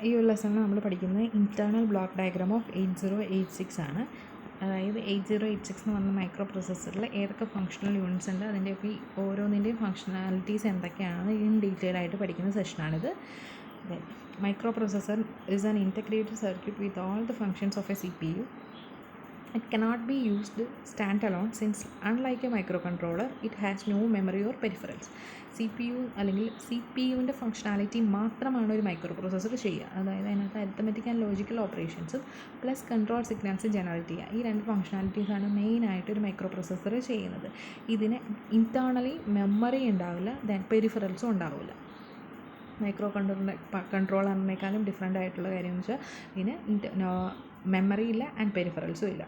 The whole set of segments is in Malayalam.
ഈ ഒരു ലെസണിൽ നമ്മൾ പഠിക്കുന്നത് ഇൻറ്റേർണൽ ബ്ലോക്ക് ഡയഗ്രാം ഓഫ് 8086 ആണ്. അതായത് 8086 എന്ന് പറഞ്ഞ മൈക്രോ പ്രോസസ്സറിൽ ഏതൊക്കെ ഫങ്ഷണൽ യൂണിറ്റ്സ് ഉണ്ട്, അതിൻ്റെയൊക്കെ ഓരോന്നിൻ്റെയും ഫങ്ഷണാലിറ്റീസ് എന്തൊക്കെയാണെന്ന് ഇൻ ഡീറ്റെയിൽ ആയിട്ട് പഠിക്കുന്ന സെഷനാണിത്. Micro processor is an integrated circuit with all the functions of a CPU. It cannot be used standalone since unlike a microcontroller, it has no memory or peripherals. CPU അല്ലെങ്കിൽ CPUവിൻ്റെ ഫങ്ഷണാലിറ്റി മാത്രമാണ് ഒരു മൈക്രോ പ്രോസസ്സർ ചെയ്യുക. അതായത് അതിനകത്ത് അരിത്തമെറ്റിക് ആൻഡ് ലോജിക്കൽ ഓപ്പറേഷൻസും പ്ലസ് കൺട്രോൾ സിഗ്നൽസ് ജനറേറ്റ് ചെയ്യുക. ഈ രണ്ട് ഫങ്ഷണാലിറ്റീസാണ് മെയിനായിട്ട് ഒരു മൈക്രോ പ്രോസസ്സർ ചെയ്യുന്നത്. ഇതിന് ഇൻറ്റേർണലി മെമ്മറി ഉണ്ടാവില്ല, ദെൻ പെരിഫറൽസും ഉണ്ടാവില്ല. മൈക്രോ കൺട്രോളറിനേക്കാളും ഡിഫറെൻ്റ് ആയിട്ടുള്ള കാര്യം എന്ന് വെച്ചാൽ ഇതിന് മെമ്മറി ഇല്ല ആൻഡ് പെരിഫറൽസും ഇല്ല.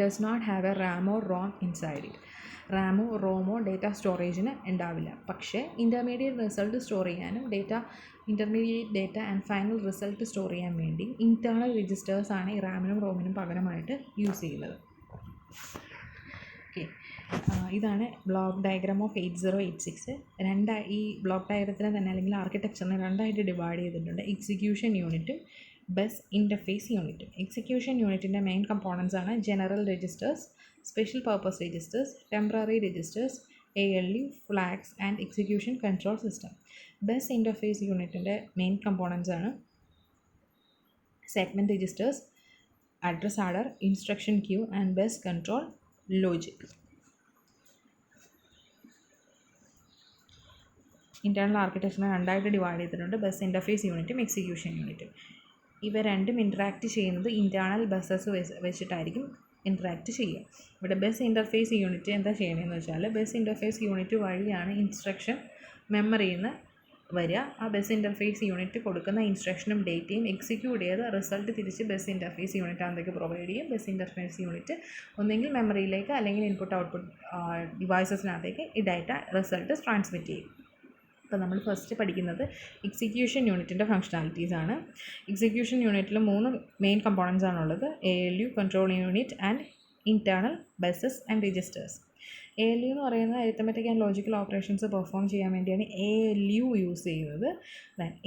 Does not have a RAM or ROM inside it. റാമോ റോമോ ഡേറ്റ സ്റ്റോറേജിന് ഉണ്ടാവില്ല. പക്ഷേ ഇൻ്റർമീഡിയറ്റ് റിസൾട്ട് സ്റ്റോർ ചെയ്യാനും intermediate data and final result store ചെയ്യാൻ വേണ്ടി ഇൻറ്റേർണൽ രജിസ്റ്റേഴ്സാണ് ഈ റാമിനും റോമിനും പകരമായിട്ട് യൂസ് ചെയ്യുന്നത്. ഓക്കെ, ഇതാണ് ബ്ലോക്ക് ഡയഗ്രാം ഓഫ് 8086. ഈ ബ്ലോക്ക് ഡയഗ്രത്തിനെ തന്നെ അല്ലെങ്കിൽ ആർക്കിടെക്ചറിനെ രണ്ടായിട്ട് ഡിവൈഡ് ചെയ്തിട്ടുണ്ട്. എക്സിക്യൂഷൻ യൂണിറ്റും ബസ് ഇൻ്റർഫേസ് യൂണിറ്റും. എക്സിക്യൂഷൻ യൂണിറ്റിൻ്റെ മെയിൻ കമ്പോണൻസ് ആണ് general registers, special purpose registers, temporary registers, ALU, flags and execution control system. Bus interface യൂണിറ്റിൻ്റെ മെയിൻ കമ്പോണൻസ് ആണ് segment registers, address adder, instruction queue and bus control logic. Internal ആർക്കിടെക്ചറിനെ രണ്ടായിട്ട് ഡിവൈഡ് ചെയ്തിട്ടുണ്ട്, ബസ് ഇൻ്റർഫേസ് യൂണിറ്റും എക്സിക്യൂഷൻ യൂണിറ്റും. ഇവ രണ്ടും ഇൻറ്ററാക്ട് ചെയ്യുന്നത് ഇൻറ്റേർണൽ ബസ്സസ് വെച്ചിട്ടായിരിക്കും ഇൻറ്ററാക്ട് ചെയ്യുക. ഇവിടെ ബസ് ഇൻ്റർഫേസ് യൂണിറ്റ് എന്താ ചെയ്യണമെന്ന് വെച്ചാൽ, ബസ് ഇൻ്റർഫേസ് യൂണിറ്റ് വഴിയാണ് ഇൻസ്ട്രക്ഷൻ മെമ്മറിയിൽ നിന്ന് വരിക. ആ ബസ് ഇൻ്റർഫേസ് യൂണിറ്റ് കൊടുക്കുന്ന ഇൻസ്ട്രക്ഷനും ഡേറ്റയും എക്സിക്യൂട്ട് ചെയ്ത് റിസൾട്ട് തിരിച്ച് ബസ് ഇൻ്റർഫേസ് യൂണിറ്റ് അതിലേക്ക് പ്രൊവൈഡ് ചെയ്യും. ബസ് ഇൻ്റർഫേസ് യൂണിറ്റ് ഒന്നെങ്കിൽ മെമ്മറിയിലേക്ക് അല്ലെങ്കിൽ ഇൻപുട്ട് ഔട്ട്പുട്ട് ഡിവൈസസിനകത്തേക്ക് ഈ ഡാറ്റ റിസൾട്ട് ട്രാൻസ്മിറ്റ് ചെയ്യും. അപ്പോൾ നമ്മൾ ഫസ്റ്റ് പഠിക്കുന്നത് എക്സിക്യൂഷൻ യൂണിറ്റിൻ്റെ ഫങ്ഷണാലിറ്റീസ് ആണ്. എക്സിക്യൂഷൻ യൂണിറ്റിൽ 3 മെയിൻ കമ്പോണൻസ് ആണുള്ളത്: ALU, control unit and internal buses and registers. ALU എന്ന് പറയുന്നത് arithmetic and logical operations perform ചെയ്യാൻ വേണ്ടിയാണ് ALU യൂസ് ചെയ്യുന്നത്.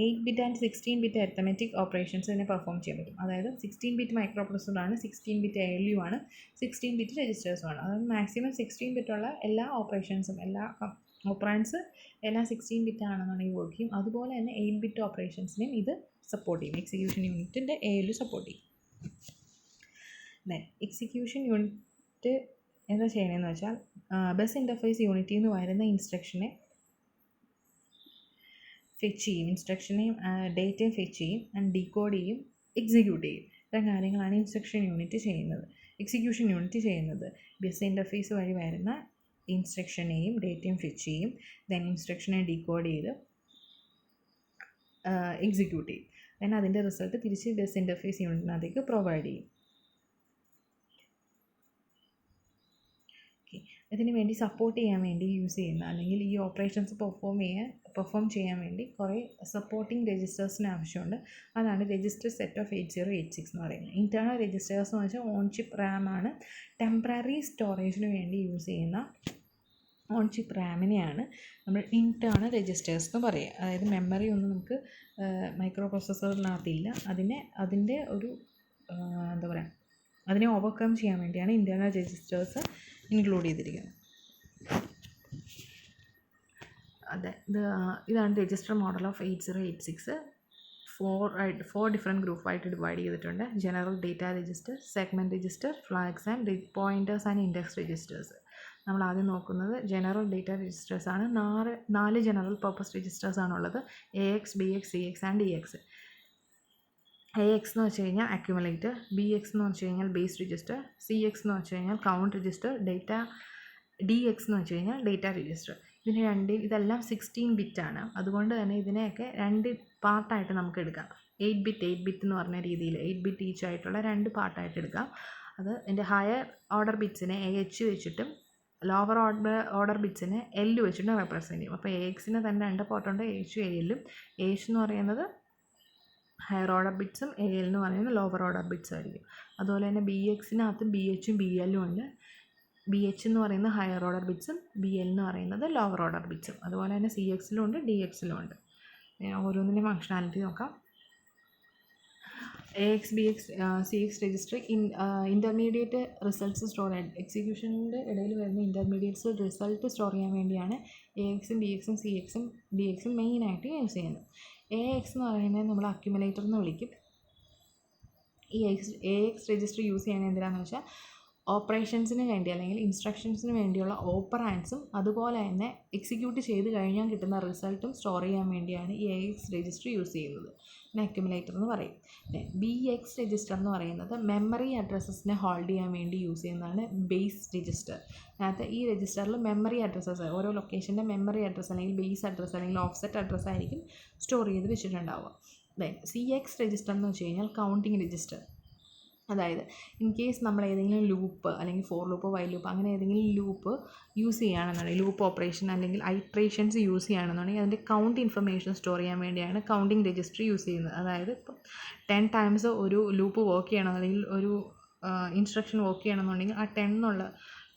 8-bit and 16-bit arithmetic operations ഇതിനെ പെർഫോം ചെയ്യാൻ പറ്റും. അതായത് 16-bit മൈക്രോ പ്രോസസ്സറാണ്, 16-bit ALU ആണ്, 16-bit രജിസ്റ്റേഴ്സും ആണ്. അതായത് മാക്സിമം 16-bit ഉള്ള എല്ലാ ഓപ്പറേഷൻസും ഓപ്പറാൻസ് എല്ലാം 16-bit ആണെന്നുണ്ടെങ്കിൽ വർക്ക് ചെയ്യും. അതുപോലെ തന്നെ 8-bit ഓപ്പറേഷൻസിനെയും ഇത് സപ്പോർട്ട് ചെയ്യും. എക്സിക്യൂഷൻ യൂണിറ്റിൻ്റെ ALU സപ്പോർട്ട് ചെയ്യും. എക്സിക്യൂഷൻ യൂണിറ്റ് എന്താ ചെയ്യണമെന്ന് വെച്ചാൽ, ബസ് ഇൻ്റർഫേസ് യൂണിറ്റിൽ നിന്ന് വരുന്ന ഇൻസ്ട്രക്ഷനെ ഫെച്ച് ചെയ്യും, ഇൻസ്ട്രക്ഷനെയും ഡേറ്റയും ഫെച്ച് ചെയ്യും ആൻഡ് ഡീകോഡ് ചെയ്യും, എക്സിക്യൂട്ട് ചെയ്യും. ഇത്തരം കാര്യങ്ങളാണ് എക്സിക്യൂഷൻ യൂണിറ്റ് ചെയ്യുന്നത്. ബസ് ഇൻ്റർഫേസ് വഴി വരുന്ന ഇൻസ്ട്രക്ഷനെയും ഡേറ്റയും ഫെച്ച് ചെയ്യും, ദെൻ ഇൻസ്ട്രക്ഷനെ ഡീകോഡ് ചെയ്ത് എക്സിക്യൂട്ട് ചെയ്യും, ദെൻ അതിൻ്റെ റിസൾട്ട് തിരിച്ച് ബസ് ഇൻ്റർഫേസ് യൂണിറ്റിനകത്തേക്ക് പ്രൊവൈഡ് ചെയ്യും. ഓക്കെ, ഇതിന് വേണ്ടി സപ്പോർട്ട് ചെയ്യാൻ വേണ്ടി യൂസ് ചെയ്യുന്ന അല്ലെങ്കിൽ ഈ ഓപ്പറേഷൻസ് പെർഫോം ചെയ്യാൻ വേണ്ടി കുറേ സപ്പോർട്ടിംഗ് രജിസ്റ്റേഴ്സിന് ആവശ്യമുണ്ട്. അതാണ് രജിസ്റ്റർ സെറ്റ് ഓഫ് 8086 എന്ന് പറയുന്നത്. ഇൻറ്റേർണൽ രജിസ്റ്റേഴ്സ് എന്ന് വെച്ചാൽ ഓൺ ചിപ്പ് റാം ആണ്. ടെമ്പററി സ്റ്റോറേജിന് വേണ്ടി യൂസ് ചെയ്യുന്ന ഓൺ ചിപ്പ് റാമിനെയാണ് നമ്മൾ ഇൻറ്റേർണൽ രജിസ്റ്റേഴ്സ് എന്ന് പറയുക. അതായത് മെമ്മറി ഒന്നും നമുക്ക് മൈക്രോ പ്രോസസ്സറിനകത്തില്ല. അതിൻ്റെ ഒരു എന്താ പറയുക, അതിനെ ഓവർകം ചെയ്യാൻ വേണ്ടിയാണ് ഇൻറ്റേർണൽ രജിസ്റ്റേഴ്സ് ഇൻക്ലൂഡ് ചെയ്തിരിക്കുന്നത്. ഇതാണ് രജിസ്റ്റർ മോഡൽ ഓഫ് 8086. 4 ഡിഫറെൻറ്റ് ഗ്രൂപ്പായിട്ട് ഡിവൈഡ് ചെയ്തിട്ടുണ്ട്. General data register, segment register, flags and pointers and index registers. നമ്മൾ ആദ്യം നോക്കുന്നത് ജനറൽ ഡേറ്റ രജിസ്റ്റേഴ്സ് ആണ്. 4 ജനറൽ പർപ്പസ് രജിസ്റ്റേഴ്സ് ആണുള്ളത്: AX, BX, CX and DX. AX എന്ന് വെച്ച് കഴിഞ്ഞാൽ അക്യുമുലേറ്റർ, BX എന്ന് വെച്ച് കഴിഞ്ഞാൽ ബേസ് രജിസ്റ്റർ, CX എന്ന് വെച്ച് കഴിഞ്ഞാൽ കൗണ്ട് രജിസ്റ്റർ, DX എന്ന് വെച്ച് കഴിഞ്ഞാൽ ഡേറ്റ രജിസ്റ്റർ. ഇതെല്ലാം 16-bit ആണ്. അതുകൊണ്ട് തന്നെ ഇതിനെയൊക്കെ 2 പാർട്ടായിട്ട് നമുക്ക് എടുക്കാം. 8-bit എന്ന് പറഞ്ഞ രീതിയിൽ 8-bit ഈച്ച് ആയിട്ടുള്ള 2 പാർട്ടായിട്ട് എടുക്കാം. അത് എൻ്റെ ഹയർ ഓർഡർ ബിറ്റ്സിനെ AH വെച്ചിട്ടും ലോവർ ഓർഡർ ബിറ്റ്സിനെ L വെച്ചിട്ടും റെപ്രസെൻറ്റ് ചെയ്യും. അപ്പോൾ AXന് തന്നെ 2 പാർട്ടുണ്ട്, AHും ALും. AH എന്ന് പറയുന്നത് ഹയർ ഓർഡർ ബിറ്റ്സും AL എന്ന് പറയുന്നത് ലോവർ ഓർഡർ ബിറ്റ്സ് ആയിരിക്കും. അതുപോലെ തന്നെ BXനകത്തും BHും BLും ഉണ്ട്. BH എന്ന് പറയുന്നത് ഹയർ ഓർഡർ ബിറ്റ്സും BL എന്ന് പറയുന്നത് ലോവർ ഓർഡർ ബിറ്റ്സും. അതുപോലെ തന്നെ CXലും ഉണ്ട്, DXലും ഉണ്ട്. ഓരോന്നിൻ്റെ ഫങ്ഷണാലിറ്റി നോക്കാം. AX, BX, CX register intermediate results store ചെയ്യാൻ, എക്സിക്യൂഷൻ്റെ ഇടയിൽ വരുന്ന ഇൻ്റർമീഡിയറ്റ്സ് റിസൾട്ട് സ്റ്റോർ ചെയ്യാൻ വേണ്ടിയാണ് AX, BX, CX, DX മെയിനായിട്ട് യൂസ് ചെയ്യുന്നത്. AX എന്ന് പറയുന്നത് നമ്മൾ അക്യുമുലേറ്റർ എന്ന് വിളിക്കും. ഈ AX രജിസ്റ്റർ യൂസ് ചെയ്യാൻ എന്തിനാണെന്ന് വെച്ചാൽ ഓപ്പറേഷൻസിന് വേണ്ടി അല്ലെങ്കിൽ ഇൻസ്ട്രക്ഷൻസിന് വേണ്ടിയുള്ള ഓപ്പറാൻഡ്സും അതുപോലെ തന്നെ എക്സിക്യൂട്ട് ചെയ്ത് കഴിഞ്ഞാൽ കിട്ടുന്ന റിസൾട്ടും സ്റ്റോർ ചെയ്യാൻ വേണ്ടിയാണ് ഈ AX രജിസ്റ്റർ യൂസ് ചെയ്യുന്നത്. പിന്നെ അക്യുമുലേറ്റർ എന്ന് പറയും. BX രജിസ്റ്റർ എന്ന് പറയുന്നത് മെമ്മറി അഡ്രസ്സസിനെ ഹോൾഡ് ചെയ്യാൻ വേണ്ടി യൂസ് ചെയ്യുന്നതാണ് ബേസ് രജിസ്റ്റർ. അതിനകത്ത് ഈ രജിസ്റ്ററിൽ മെമ്മറി അഡ്രസ്സസ്, ഓരോ ലൊക്കേഷൻ്റെ മെമ്മറി അഡ്രസ്സ് അല്ലെങ്കിൽ ബേസ് അഡ്രസ്സ് അല്ലെങ്കിൽ ഓഫ്സെറ്റ് അഡ്രസ്സ് ആയിരിക്കും സ്റ്റോർ ചെയ്ത് വെച്ചിട്ടുണ്ടാവുക. CX രജിസ്റ്റർ എന്ന് വെച്ച് കഴിഞ്ഞാൽ കൗണ്ടിങ് രജിസ്റ്റർ. അതായത് ഇൻ കേസ് നമ്മൾ ഏതെങ്കിലും ലൂപ്പ് അല്ലെങ്കിൽ ഫോർ ലൂപ്പ്, വൈൽ ലൂപ്പ് അങ്ങനെ ഏതെങ്കിലും ലൂപ്പ് യൂസ് ചെയ്യുകയാണെന്നുണ്ടെങ്കിൽ, ലൂപ്പ് ഓപ്പറേഷൻ അല്ലെങ്കിൽ ഐട്രേഷൻസ് യൂസ് ചെയ്യുകയാണെന്നുണ്ടെങ്കിൽ അതിൻ്റെ കൗണ്ട് ഇൻഫർമേഷൻ സ്റ്റോർ ചെയ്യാൻ വേണ്ടിയാണ് കൗണ്ടിങ് രജിസ്റ്റർ യൂസ് ചെയ്യുന്നത്. അതായത് ഇപ്പോൾ 10 times ഒരു ലൂപ്പ് വർക്ക് ചെയ്യണം അല്ലെങ്കിൽ ഒരു ഇൻസ്ട്രക്ഷൻ വർക്ക് ചെയ്യണമെന്നുണ്ടെങ്കിൽ ആ 10 എന്നുള്ള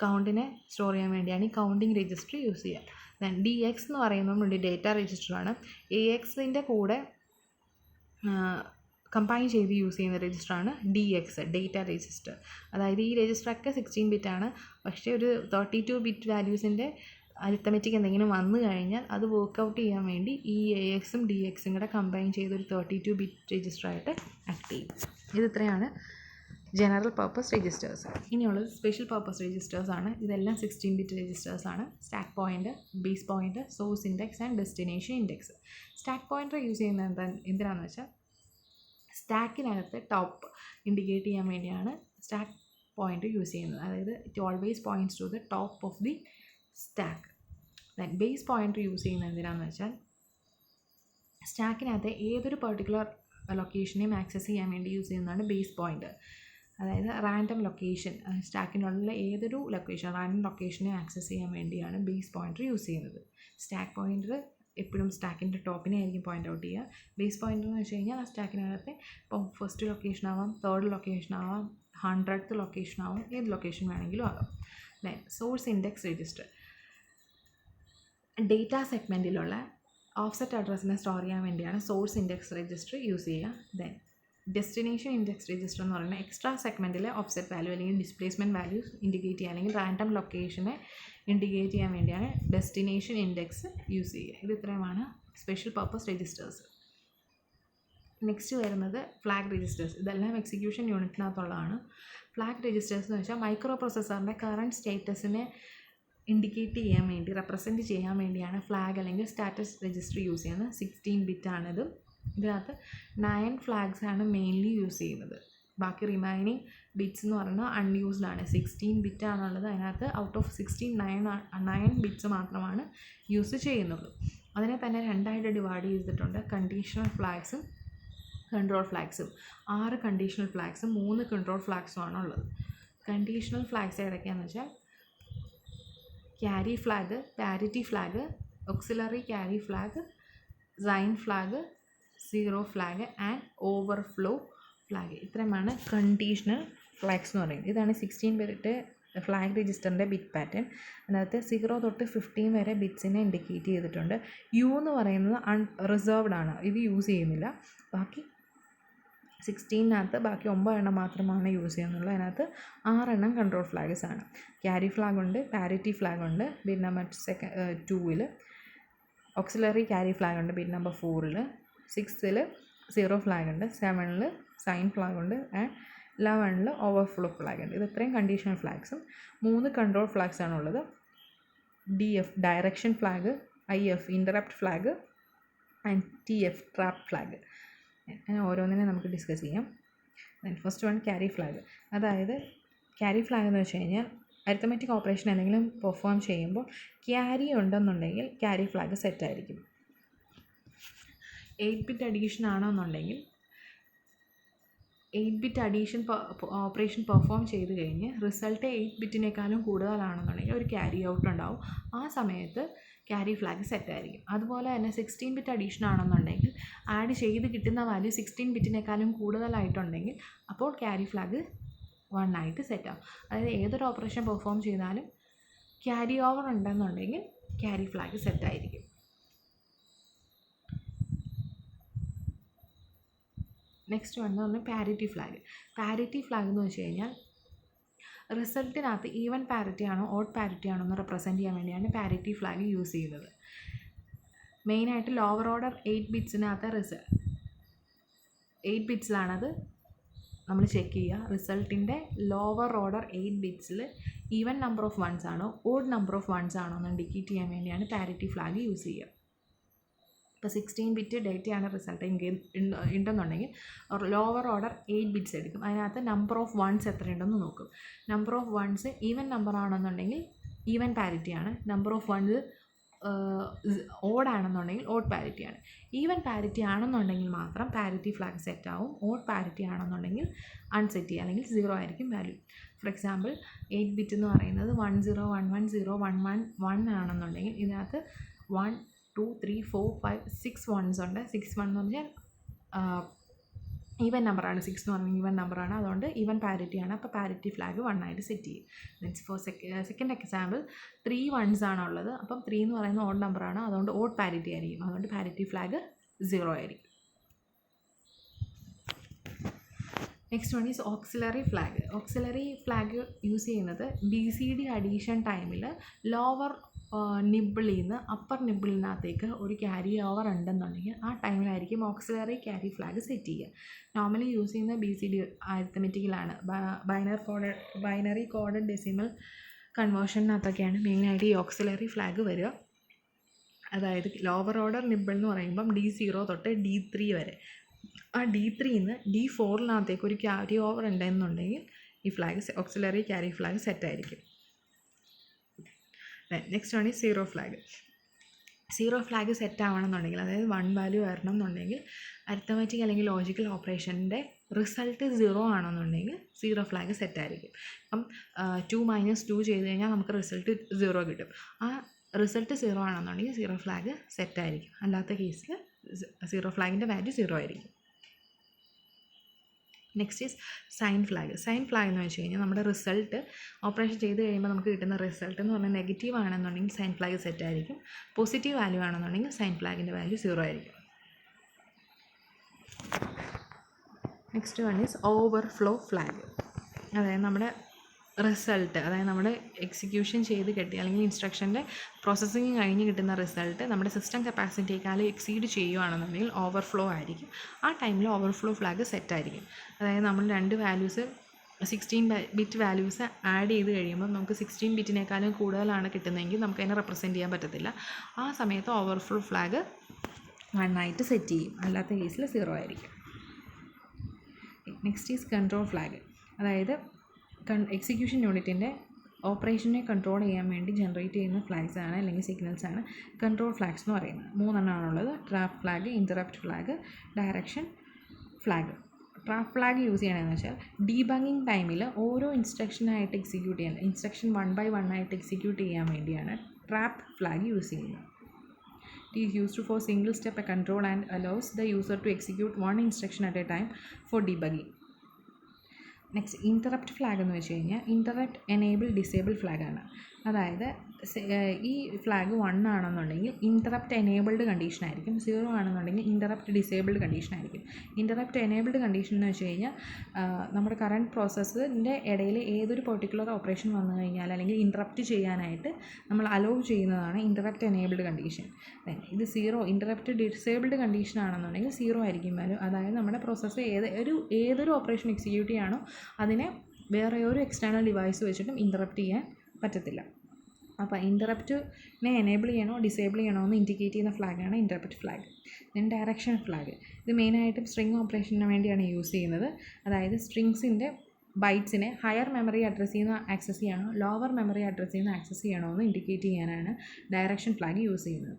കൗണ്ടിനെ സ്റ്റോർ ചെയ്യാൻ വേണ്ടിയാണ് ഈ കൗണ്ടിങ് രജിസ്റ്റർ യൂസ് ചെയ്യുക. DX എന്ന് പറയുന്നത് ഡേറ്റ രജിസ്റ്ററാണ്. AXൻ്റെ കൂടെ കമ്പൈൻ ചെയ്ത് യൂസ് ചെയ്യുന്ന രജിസ്റ്ററാണ് DX, ഡേറ്റ രജിസ്റ്റർ. അതായത് ഈ രജിസ്റ്ററൊക്കെ 16 ബിറ്റാണ്. പക്ഷേ ഒരു 32 ബിറ്റ് വാല്യൂസിൻ്റെ അരിത്തമെറ്റിക് എന്തെങ്കിലും വന്നു കഴിഞ്ഞാൽ അത് വർക്കൗട്ട് ചെയ്യാൻ വേണ്ടി ഈ AXും DXും കൂടെ കമ്പൈൻ ചെയ്തൊരു 32 ബിറ്റ് രജിസ്റ്ററായിട്ട് ആക്ട് ചെയ്യും. ഇത്രയാണ് ജനറൽ പർപ്പസ് രജിസ്റ്റേഴ്സ്. ഇനിയുള്ളത് സ്പെഷ്യൽ പർപ്പസ് രജിസ്റ്റേഴ്സാണ്. ഇതെല്ലാം 16 ബിറ്റ് രജിസ്റ്റേഴ്സാണ്. Stack point, base point, source index and destination index. Stack pointer use ചെയ്യുന്നത് എന്തിനാണെന്ന് വെച്ചാൽ സ്റ്റാക്കിനകത്ത് ടോപ്പ് ഇൻഡിക്കേറ്റ് ചെയ്യാൻ വേണ്ടിയാണ് സ്റ്റാക്ക് പോയിൻ്റ് യൂസ് ചെയ്യുന്നത്. അതായത് it always points to the top of the stack. Then base pointer use ചെയ്യുന്നത് എന്തിനാണെന്ന് വെച്ചാൽ സ്റ്റാക്കിനകത്ത് ഏതൊരു പെർട്ടിക്കുലർ ലൊക്കേഷനെയും ആക്സസ് ചെയ്യാൻ വേണ്ടി യൂസ് ചെയ്യുന്നതാണ് ബേസ് പോയിൻ്റർ. അതായത് റാൻഡം ലൊക്കേഷൻ, സ്റ്റാക്കിനുള്ള ഏതൊരു റാൻഡം ലൊക്കേഷനെ ആക്സസ് ചെയ്യാൻ വേണ്ടിയാണ് ബേസ് പോയിൻ്റർ യൂസ് ചെയ്യുന്നത്. സ്റ്റാക്ക് പോയിൻ്റർ എപ്പോഴും സ്റ്റാക്കിൻ്റെ ടോപ്പിനെ ആയിരിക്കും പോയിൻ്റ് ഔട്ട് ചെയ്യുക. ബേസ് പോയിൻ്റർ എന്ന് വെച്ച് കഴിഞ്ഞാൽ ആ സ്റ്റാക്കിനകത്തെ ഇപ്പം ഫസ്റ്റ് ലൊക്കേഷൻ ആവാം, തേർഡ് ലൊക്കേഷൻ ആവാം, 100th ലൊക്കേഷൻ ആവാം, ഏത് ലൊക്കേഷൻ വേണമെങ്കിലും ആകാം. Then source index register, data സെഗ്മെൻറ്റിലുള്ള ഓഫ്സെറ്റ് അഡ്രസ്സിനെ സ്റ്റോർ ചെയ്യാൻ വേണ്ടിയാണ് സോഴ്സ് ഇൻഡെക്സ് രജിസ്റ്റർ യൂസ് ചെയ്യുക. ദെൻ ഡെസ്റ്റിനേഷൻ ഇൻഡെക്സ് രജിസ്റ്റർ എന്ന് പറയുന്നത് എക്സ്ട്രാ സെഗ്മെൻറ്റിലെ ഓഫ്സെറ്റ് വാല്യൂ അല്ലെങ്കിൽ ഡിസ്പ്ലേസ്മെൻറ്റ് വാല്യൂസ് ഇൻഡിക്കേറ്റ് ചെയ്യുക അല്ലെങ്കിൽ റാൻഡം ലൊക്കേഷനെ ഇൻഡിക്കേറ്റ് ചെയ്യാൻ വേണ്ടിയാണ് ഡെസ്റ്റിനേഷൻ ഇൻഡെക്സ് യൂസ് ചെയ്യുക. ഇത്രയുമാണ് സ്പെഷ്യൽ പർപ്പസ് രജിസ്റ്റേഴ്സ്. നെക്സ്റ്റ് വരുന്നത് ഫ്ലാഗ് രജിസ്റ്റേഴ്സ്. ഇതെല്ലാം എക്സിക്യൂഷൻ യൂണിറ്റിനകത്തുള്ളതാണ്. ഫ്ലാഗ് രജിസ്റ്റേഴ്സ് എന്ന് വെച്ചാൽ മൈക്രോ പ്രൊസസ്സറിൻ്റെ കറണ്ട് സ്റ്റേറ്റസിനെ ഇൻഡിക്കേറ്റ് ചെയ്യാൻ വേണ്ടി, റെപ്രസെൻറ്റ് ചെയ്യാൻ വേണ്ടിയാണ് ഫ്ലാഗ് അല്ലെങ്കിൽ സ്റ്റാറ്റസ് രജിസ്റ്റർ യൂസ് ചെയ്യുന്നത്. 16 ബിറ്റാണിത്. ഇതിനകത്ത് 9 ഫ്ലാഗ്സ് ആണ് മെയിൻലി യൂസ് ചെയ്യുന്നത്. ബാക്കി റിമൈനിങ് ബിറ്റ്സ് എന്ന് പറഞ്ഞാൽ അൺയൂസ്ഡ് ആണ്. 16 ബിറ്റാണുള്ളത്. അതിനകത്ത് ഔട്ട് ഓഫ് 16 9 ബിറ്റ്സ് മാത്രമാണ് യൂസ് ചെയ്യുന്നുള്ളൂ. അതിനെ തന്നെ രണ്ടായിട്ട് ഡിവൈഡ് ചെയ്തിട്ടുണ്ട്. കണ്ടീഷണൽ ഫ്ലാഗ്സും കൺട്രോൾ ഫ്ലാഗ്സും. 6 കണ്ടീഷണൽ ഫ്ലാഗ്സും 3 കൺട്രോൾ ഫ്ലാഗ്സും ആണുള്ളത്. കണ്ടീഷണൽ ഫ്ലാഗ്സ് ഏതൊക്കെയാണെന്ന് വെച്ചാൽ carry flag, parity flag, auxiliary carry flag, sign flag, zero flag and overflow flag. ഇത്രയുമാണ് കണ്ടീഷണൽ ഫ്ലാഗ്സ് എന്ന് പറയുന്നത്. ഇതാണ് 16 ബിറ്റ് ഫ്ലാഗ് രജിസ്റ്ററിൻ്റെ ബിറ്റ് പാറ്റേൺ. അതിനകത്ത് 0 തൊട്ട് 15 വരെ ബിറ്റ്സിനെ ഇൻഡിക്കേറ്റ് ചെയ്തിട്ടുണ്ട്. യു എന്ന് പറയുന്നത് റിസർവ്ഡ് ആണ്, ഇത് യൂസ് ചെയ്യുന്നില്ല. ബാക്കി 16-നകത്ത് ബാക്കി 9 എണ്ണം മാത്രമാണ് യൂസ് ചെയ്യുന്നുള്ളൂ. അതിനകത്ത് 6 എണ്ണം കൺട്രോൾ ഫ്ലാഗ്സ് ആണ്. ക്യാരി ഫ്ലാഗ് ഉണ്ട്, പാരിറ്റി ഫ്ലാഗ് ഉണ്ട് ബിറ്റ് നമ്പർ 2-ൽ, ഓക്സിലറി ക്യാരി ഫ്ലാഗ് ഉണ്ട് ബിറ്റ് നമ്പർ 4-ൽ, 6-ൽ സീറോ ഫ്ലാഗ് ഉണ്ട്, 7-ൽ സൈൻ ഫ്ലാഗ് ഉണ്ട് ആൻഡ് 11-ൽ ഓവർഫ്ലോ ഫ്ലാഗ് ഉണ്ട്. ഇത് ഇത്രയും കണ്ടീഷണൽ ഫ്ലാഗ്സും 3 കൺട്രോൾ ഫ്ലാഗ്സ് ആണുള്ളത്. DF direction flag, IF interrupt flag and TF trap flag. അങ്ങനെ ഓരോന്നിനെ നമുക്ക് ഡിസ്കസ് ചെയ്യാം. First one carry flag. അതായത് ക്യാരി ഫ്ലാഗ് എന്ന് വെച്ച് കഴിഞ്ഞാൽ അരിത്തമെറ്റിക് ഓപ്പറേഷൻ എന്തെങ്കിലും പെർഫോം ചെയ്യുമ്പോൾ ക്യാരി ഉണ്ടെന്നുണ്ടെങ്കിൽ ക്യാരി ഫ്ലാഗ് സെറ്റായിരിക്കും. 8 ബിറ്റ് അഡീഷൻ ആണെന്നുണ്ടെങ്കിൽ 8 ബിറ്റ് അഡീഷൻ ഓപ്പറേഷൻ പെർഫോം ചെയ്ത് കഴിഞ്ഞ് റിസൾട്ട് 8 ബിറ്റിനേക്കാളും കൂടുതലാണെന്നുണ്ടെങ്കിൽ ഒരു ക്യാരി ഔട്ട് ഉണ്ടാവും. ആ സമയത്ത് ക്യാരി ഫ്ലാഗ് സെറ്റായിരിക്കും. അതുപോലെ തന്നെ 16 ബിറ്റ് അഡീഷൻ ആണെന്നുണ്ടെങ്കിൽ ആഡ് ചെയ്ത് കിട്ടുന്ന വാല്യൂ 16 ബിറ്റിനേക്കാളും കൂടുതലായിട്ടുണ്ടെങ്കിൽ അപ്പോൾ ക്യാരി ഫ്ലാഗ് 1 ആയിട്ട് സെറ്റാവും. അതായത് ഏതൊരു ഓപ്പറേഷൻ പെർഫോം ചെയ്താലും ക്യാരി ഓവർ ഉണ്ടെന്നുണ്ടെങ്കിൽ ക്യാരി ഫ്ലാഗ് സെറ്റായിരിക്കും. നെക്സ്റ്റ് വന്ന് പാരിറ്റി ഫ്ലാഗ്. പാരിറ്റി ഫ്ലാഗ് എന്ന് വെച്ച് കഴിഞ്ഞാൽ റിസൾട്ടിനകത്ത് ഈവൻ പാരിറ്റി ആണോ ഓഡ് പാരിറ്റി ആണോ എന്ന് റെപ്രസെൻറ്റ് ചെയ്യാൻ വേണ്ടിയാണ് പാരിറ്റി ഫ്ലാഗ് യൂസ് ചെയ്യുന്നത്. മെയിനായിട്ട് ലോവർ ഓർഡർ 8 ബിറ്റ്സിനകത്ത് 8 ബിറ്റ്സിലാണത് നമ്മൾ ചെക്ക് ചെയ്യുക. റിസൾട്ടിൻ്റെ ലോവർ ഓർഡർ 8 ബിറ്റ്സിൽ ഈവൻ നമ്പർ ഓഫ് വൺസ് ആണോ ഓഡ് നമ്പർ ഓഫ് വൺസ് ആണോ എന്ന് ഇൻഡിക്കേറ്റ് ചെയ്യാൻ വേണ്ടിയാണ് പാരിറ്റി ഫ്ലാഗ് യൂസ് ചെയ്യുക. ഇപ്പോൾ 16 ബിറ്റ് ഡേറ്റയാണ് റിസൾട്ട് ഉണ്ടെന്നുണ്ടെങ്കിൽ ലോവർ ഓർഡർ 8 ബിറ്റ്സ് എടുക്കും. അതിനകത്ത് നമ്പർ ഓഫ് വൺസ് എത്രയുണ്ടെന്ന് നോക്കും. Number of ones even number ആണെന്നുണ്ടെങ്കിൽ ഈവൻ പാരിറ്റിയാണ്. നമ്പർ ഓഫ് വൺസ് ഓഡ് ആണെന്നുണ്ടെങ്കിൽ ഓഡ് പാരിറ്റിയാണ്. ഈവൻ പാരിറ്റി ആണെന്നുണ്ടെങ്കിൽ മാത്രം പാരിറ്റി ഫ്ലാഗ് സെറ്റ് ആവും. ഓഡ് പാരിറ്റി ആണെന്നുണ്ടെങ്കിൽ അൺസെറ്റ് ചെയ്യുക, അല്ലെങ്കിൽ 0 ആയിരിക്കും വാല്യൂ. ഫോർ എക്സാമ്പിൾ 8 ബിറ്റ് എന്ന് പറയുന്നത് 10110111 ആണെന്നുണ്ടെങ്കിൽ ഇതിനകത്ത് 1 2 3 4 5 6 വൺസ് ഉണ്ട്. 6 വൺ എന്ന് പറഞ്ഞാൽ ഈവൻ നമ്പറാണ്. 6 എന്ന് പറഞ്ഞാൽ ഈവൻ നമ്പറാണ്, അതുകൊണ്ട് ഈവൻ പാരിറ്റിയാണ്. അപ്പോൾ പാരിറ്റി ഫ്ലാഗ് 1 ആയിട്ട് സെറ്റ് ചെയ്യും. Means for second example 3 ones ആണുള്ളത്. അപ്പം 3 എന്ന് പറയുന്നത് ഓഡ് നമ്പറാണ്, അതുകൊണ്ട് ഓഡ് പാരിറ്റി ആയിരിക്കും. അതുകൊണ്ട് പാരിറ്റി ഫ്ലാഗ് 0 ആയിരിക്കും. Next one is auxiliary flag. Auxiliary flag use ചെയ്യുന്നത് BCD അഡീഷൻ ടൈമിൽ ലോവർ നിബിളിൽ നിന്ന് അപ്പർ നിബിളിനകത്തേക്ക് ഒരു ക്യാരി ഓവർ ഉണ്ടെന്നുണ്ടെങ്കിൽ ആ ടൈമിലായിരിക്കും ഓക്സിലറി ക്യാരി ഫ്ലാഗ് സെറ്റ് ചെയ്യുക. നോർമലി യൂസ് ചെയ്യുന്ന BCD അരിത്തമെറ്റിക്കിലാണ്. ബൈനറി കോഡഡ് ഡെസിമൽ കൺവേർഷനകത്തൊക്കെയാണ് മെയിനായിട്ട് ഈ ഓക്സിലറി ഫ്ലാഗ് വരിക. അതായത് ലോവർ ഓർഡർ നിബിൾ എന്ന് പറയുമ്പം D0 തൊട്ട് D3 വരെ. ആ D3ന്ന് D4 ഒരു ക്യാരി ഓവർ ഉണ്ടെന്നുണ്ടെങ്കിൽ ഈ ഫ്ലാഗ് ഓക്സിലറി ക്യാരി ഫ്ലാഗ് സെറ്റായിരിക്കും. നെക്സ്റ്റ് ആണ് ഈ zero flag. Zero flag set ആവണമെന്നുണ്ടെങ്കിൽ, അതായത് 1 വാല്യൂ വരണം എന്നുണ്ടെങ്കിൽ, അരിത്തമെറ്റിക് അല്ലെങ്കിൽ ലോജിക്കൽ ഓപ്പറേഷൻ്റെ റിസൾട്ട് 0 ആണെന്നുണ്ടെങ്കിൽ സീറോ ഫ്ലാഗ് സെറ്റായിരിക്കും. അപ്പം 2 - 2 ചെയ്ത് കഴിഞ്ഞാൽ നമുക്ക് റിസൾട്ട് 0 കിട്ടും. ആ റിസൾട്ട് 0 ആണെന്നുണ്ടെങ്കിൽ സീറോ ഫ്ലാഗ് സെറ്റായിരിക്കും. അല്ലാത്ത കേസിൽ സീറോ ഫ്ലാഗിൻ്റെ വാല്യൂ 0 ആയിരിക്കും. Next is sign flag. Sign flag എന്ന് വെച്ച് കഴിഞ്ഞാൽ നമ്മുടെ റിസൾട്ട് ഓപ്പറേഷൻ ചെയ്ത് കഴിയുമ്പോൾ നമുക്ക് കിട്ടുന്ന റിസൾട്ട് എന്ന് പറഞ്ഞാൽ നെഗറ്റീവ് ആണെന്നുണ്ടെങ്കിൽ സൈൻ ഫ്ലാഗ് സെറ്റ് ആയിരിക്കും. പോസിറ്റീവ് വാല്യൂ ആണെന്നുണ്ടെങ്കിൽ സൈൻ ഫ്ലാഗിൻ്റെ വാല്യൂ 0 ആയിരിക്കും. Next one is overflow flag. അതായത് നമ്മുടെ റിസൾട്ട്, അതായത് നമ്മുടെ എക്സിക്യൂഷൻ ചെയ്ത് കിട്ടി അല്ലെങ്കിൽ ഇൻസ്ട്രക്ഷൻ്റെ പ്രോസസ്സിങ് കഴിഞ്ഞ് കിട്ടുന്ന റിസൾട്ട് നമ്മുടെ സിസ്റ്റം കപ്പാസിറ്റിയേക്കാൾ എക്സീഡ് ചെയ്യുകയാണെന്നുണ്ടെങ്കിൽ ഓവർഫ്ലോ ആയിരിക്കും. ആ ടൈമിൽ ഓവർഫ്ലോ ഫ്ലാഗ് സെറ്റ് ആയിരിക്കും. അതായത് നമ്മൾ 2 വാല്യൂസ് 16 ബിറ്റ് വാല്യൂസ് ആഡ് ചെയ്ത് കഴിയുമ്പോൾ നമുക്ക് 16 ബിറ്റിനേക്കാളും കൂടുതലാണ് കിട്ടുന്നതെങ്കിൽ നമുക്ക് അതിനെ റെപ്രസെൻറ്റ് ചെയ്യാൻ പറ്റത്തില്ല. ആ സമയത്ത് ഓവർഫ്ലോ ഫ്ലാഗ് 1 ആയിട്ട് സെറ്റ് ചെയ്യും. അല്ലാത്ത കേസിൽ 0 ആയിരിക്കും. Next is control flag. അതായത് എക്സിക്യൂഷൻ യൂണിറ്റിൻ്റെ ഓപ്പറേഷനെ കൺട്രോൾ ചെയ്യാൻ വേണ്ടി ജനറേറ്റ് ചെയ്യുന്ന ഫ്ലാഗ്സ് ആണ്, അല്ലെങ്കിൽ സിഗ്നൽസ് ആണ് കൺട്രോൾ ഫ്ലാഗ്സ് എന്ന് പറയുന്നത്. 3 എണ്ണമാണുള്ളത്: trap flag, interrupt flag, direction flag. Trap flag use ചെയ്യണമെന്ന് വെച്ചാൽ ഡീബഗിങ് ടൈമിൽ ഓരോ ഇൻസ്ട്രക്ഷനായിട്ട് എക്സിക്യൂട്ട് ചെയ്യാൻ, ഇൻസ്ട്രക്ഷൻ 1 by 1 ആയിട്ട് എക്സിക്യൂട്ട് ചെയ്യാൻ വേണ്ടിയാണ് ട്രാപ്പ് ഫ്ലാഗ് യൂസ് ചെയ്യുന്നത്. It is used for single step control and allows the user to execute one instruction at a time for debugging. Next interrupt flag എന്ന് വെച്ച് കഴിഞ്ഞാൽ ഇൻറ്ററപ്റ്റ് എനേബിൾ ഡിസേബിൾ ഫ്ലാഗാണ്. അതായത് ഈ ഫ്ലാഗ് 1 ആണെന്നുണ്ടെങ്കിൽ ഇൻറ്ററപ്റ്റ് എനേബിൾഡ് കണ്ടീഷൻ ആയിരിക്കും. 0 ആണെന്നുണ്ടെങ്കിൽ ഇൻറ്ററപ്റ്റ് ഡിസേബിൾഡ് കണ്ടീഷൻ ആയിരിക്കും. ഇൻറ്ററപ്റ്റ് എനേബിൾഡ് കണ്ടീഷൻ എന്ന് വെച്ച് കഴിഞ്ഞാൽ നമ്മുടെ കറണ്ട് പ്രോസസ്സിൻ്റെ ഇടയിൽ ഏതൊരു പെർട്ടിക്കുലർ ഓപ്പറേഷൻ വന്നു കഴിഞ്ഞാൽ അല്ലെങ്കിൽ ഇൻറ്ററപ്റ്റ് ചെയ്യാനായിട്ട് നമ്മൾ അലോ ചെയ്യുന്നതാണ് ഇൻറ്ററപ്റ്റ് എനേബിൾഡ് കണ്ടീഷൻ. ഇത് 0 ഇൻറ്ററപ്റ്റ് ഡിസേബിൾഡ് കണ്ടീഷൻ ആണെന്നുണ്ടെങ്കിൽ 0 ആയിരിക്കും വാല്യൂ. അതായത് നമ്മുടെ പ്രോസസ്സ് ഏതൊരു ഓപ്പറേഷൻ എക്സിക്യൂട്ട് ചെയ്യാനോ അതിനെ വേറെ ഒരു എക്സ്റ്റേണൽ ഡിവൈസ് വെച്ചിട്ടും ഇൻറ്ററപ്റ്റ് ചെയ്യാൻ പറ്റത്തില്ല. അപ്പോൾ ഇൻറ്ററപ്റ്റിനെ എനേബിൾ ചെയ്യണോ ഡിസേബിൾ ചെയ്യണോ എന്ന് ഇൻഡിക്കേറ്റ് ചെയ്യുന്ന ഫ്ലാഗാണ് interrupt flag. Then direction flag. ഇത് മെയിനായിട്ടും സ്ട്രിങ് ഓപ്പറേഷന് വേണ്ടിയാണ് യൂസ് ചെയ്യുന്നത്. അതായത് സ്ട്രിങ്സിൻ്റെ ബൈറ്റ്സിനെ ഹയർ മെമ്മറി അഡ്രസ്സിൽ നിന്ന് ആക്സസ് ചെയ്യണോ ലോവർ മെമ്മറി അഡ്രസ്സിൽ നിന്ന് ആക്സസ് ചെയ്യണോ എന്ന് ഇൻഡിക്കേറ്റ് ചെയ്യാനാണ് ഡയറക്ഷൻ ഫ്ലാഗ് യൂസ് ചെയ്യുന്നത്.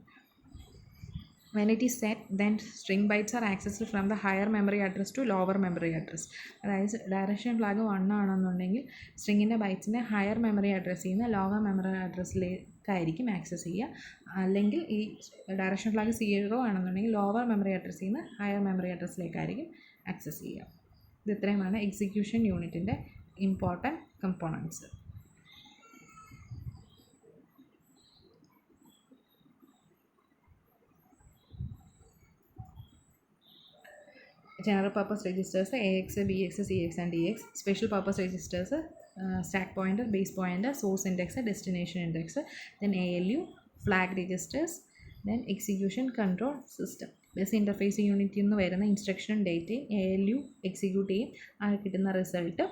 When it is set, then string bytes are accessed from the higher memory address to lower memory address. അതായത് ഡയറക്ഷൻ ഫ്ലാഗ് 1 ആണെന്നുണ്ടെങ്കിൽ സ്ട്രിങ്ങിൻ്റെ ബൈറ്റ്സിനെ ഹയർ മെമ്മറി അഡ്രസ്സിൽ നിന്ന് ലോവർ മെമ്മറി അഡ്രസ്സിലേക്കായിരിക്കും ആക്സസ് ചെയ്യുക. അല്ലെങ്കിൽ ഈ ഡയറക്ഷൻ ഫ്ലാഗ് 0 ആണെന്നുണ്ടെങ്കിൽ ലോവർ മെമ്മറി അഡ്രസ്സിൽ നിന്ന് ഹയർ മെമ്മറി അഡ്രസ്സിലേക്കായിരിക്കും ആക്സസ് ചെയ്യുക. ഇത് ഇത്രയുമാണ് എക്സിക്യൂഷൻ യൂണിറ്റിൻ്റെ important components. general purpose registers AX, BX, CX and DX, special purpose registers stack pointer, base pointer, source index, destination index, then ALU, flag registers, then execution control system. Bus interface യൂണിറ്റിൽ നിന്ന് വരുന്ന ഇൻസ്ട്രക്ഷനും ഡേറ്റയും ALU എക്സിക്യൂട്ട് ചെയ്യും. ആ കിട്ടുന്ന റിസൾട്ട്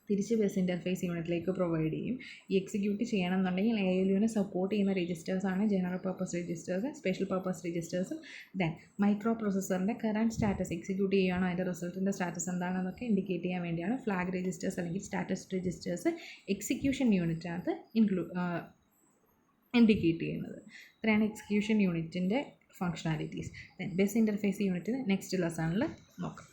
തിരിച്ച് ബസ് ഇൻ്റർഫേസ് യൂണിറ്റിലേക്ക് പ്രൊവൈഡ് ചെയ്യും. ഈ എക്സിക്യൂട്ട് ചെയ്യണമെന്നുണ്ടെങ്കിൽ ALUവിനെ സപ്പോർട്ട് ചെയ്യുന്ന രജിസ്റ്റേഴ്സാണ് general purpose registers, special purpose രജിസ്റ്റേഴ്സും. ദെൻ മൈക്രോ പ്രോസസ്സറിൻ്റെ കറണ്ട് സ്റ്റാറ്റസ് എക്സിക്യൂട്ട് ചെയ്യുകയാണോ അതിൻ്റെ റിസൾട്ടിൻ്റെ സ്റ്റാറ്റസ് എന്താണെന്നൊക്കെ ഇൻഡിക്കേറ്റ് ചെയ്യാൻ വേണ്ടിയാണ് ഫ്ലാഗ് രജിസ്റ്റേഴ്സ് അല്ലെങ്കിൽ സ്റ്റാറ്റസ് രജിസ്റ്റേഴ്സ് എക്സിക്യൂഷൻ യൂണിറ്റിനകത്ത് ഇൻഡിക്കേറ്റ് ചെയ്യുന്നത്. ഇത്രയാണ് എക്സിക്യൂഷൻ യൂണിറ്റിൻ്റെ ഫങ്ഷണാലിറ്റീസ്. ദെൻ ബസ് ഇൻ്റർഫേസ് യൂണിറ്റിന് നെക്സ്റ്റ് ലെസണിൽ നോക്കാം.